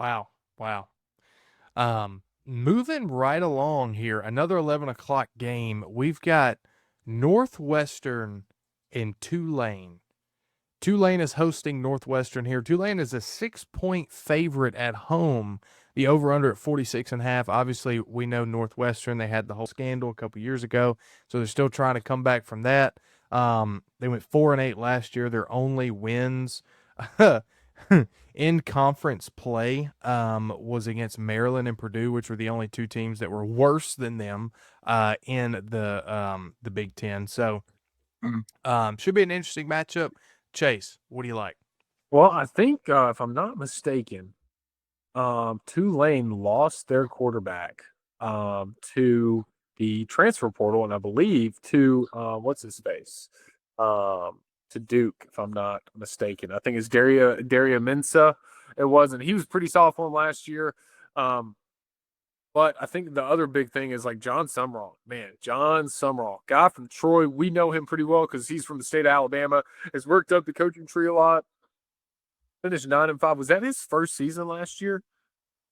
Wow. Wow. Moving right along here, another 11 o'clock game. We've got Northwestern and Tulane. Tulane is hosting Northwestern here. Tulane is a 6-point favorite at home. The over-under at 46.5. Obviously, we know Northwestern. They had the whole scandal a couple years ago, so they're still trying to come back from that. They went 4-8 last year. Their only wins in conference play was against Maryland and Purdue, which were the only two teams that were worse than them in the Big Ten. So should be an interesting matchup. Chase, what do you like? Well, I think if I'm not mistaken, Tulane lost their quarterback to the transfer portal, and I believe to what's his face, to Duke, if I'm not mistaken. I think it's Daria Mensa. It wasn't. He was pretty solid for him last year. Um, but I think the other big thing is like John Sumrall. Man, John Sumrall, guy from Troy. We know him pretty well because he's from the state of Alabama. Has worked up the coaching tree a lot. Finished 9-5. Was that his first season last year?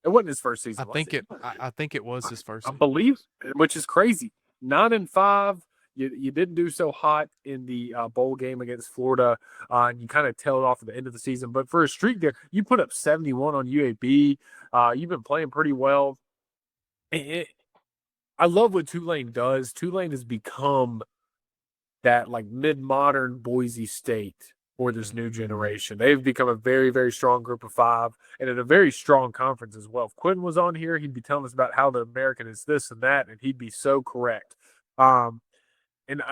It wasn't his first I season, was think it? it. I think it was his first I season. believe, which is crazy. 9-5. You didn't do so hot in the bowl game against Florida, and you kind of tailed off at the end of the season. But for a streak there, you put up 71 on UAB. You've been playing pretty well. I love what Tulane does. Tulane has become that like mid-modern Boise State for this new generation. They've become a very, very strong group of five and in a very strong conference as well. If Quentin was on here, he'd be telling us about how the American is this and that, and he'd be so correct. Um, and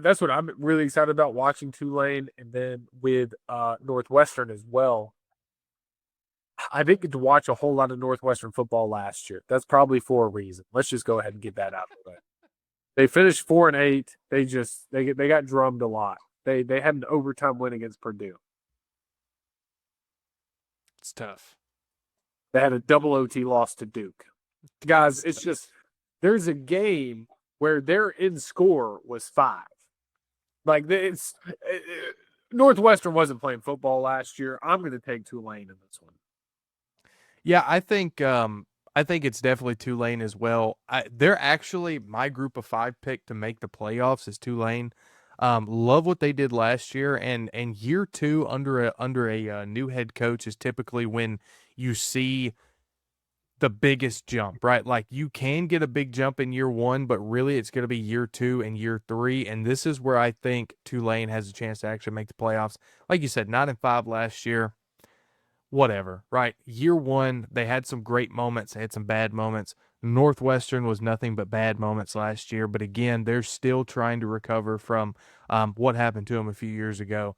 that's what I'm really excited about watching Tulane, and then with Northwestern as well. I didn't get to watch a whole lot of Northwestern football last year. That's probably for a reason. Let's just go ahead and get that out of the way. They finished 4-8. They got drummed a lot. They had an overtime win against Purdue. It's tough. They had a double OT loss to Duke. Guys, It's it's tough. just there's a game where their in score was 5. Like it's Northwestern wasn't playing football last year. I'm going to take Tulane in this one. Yeah, I think it's definitely Tulane as well. They're actually my group of five pick to make the playoffs is Tulane. Love what they did last year, and year two under a new head coach is typically when you see the biggest jump, right? Like you can get a big jump in year one, but really it's going to be year two and year three, and this is where I think Tulane has a chance to actually make the playoffs. Like you said, 9-5 last year, whatever, right? Year one, they had some great moments, they had some bad moments. Northwestern was nothing but bad moments last year, but again, they're still trying to recover from what happened to them a few years ago.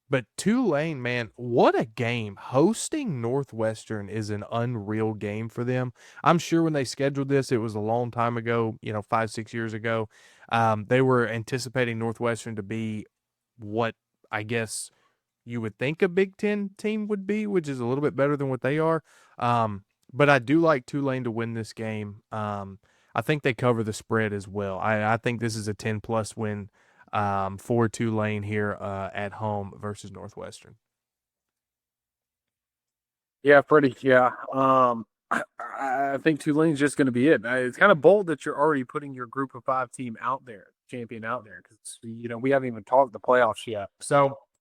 But Tulane, man, what a game. Hosting Northwestern is an unreal game for them. I'm sure when they scheduled this, it was a long time ago, 5, 6 years ago. They were anticipating Northwestern to be what I guess you would think a Big Ten team would be, which is a little bit better than what they are. But I do like Tulane to win this game. I think they cover the spread as well. I think this is a 10-plus win for Tulane here at home versus Northwestern. Yeah, pretty. Yeah. I think Tulane's just going to be it. It's kind of bold that you're already putting your group of five team out there, champion out there, because we haven't even talked the playoffs yet. So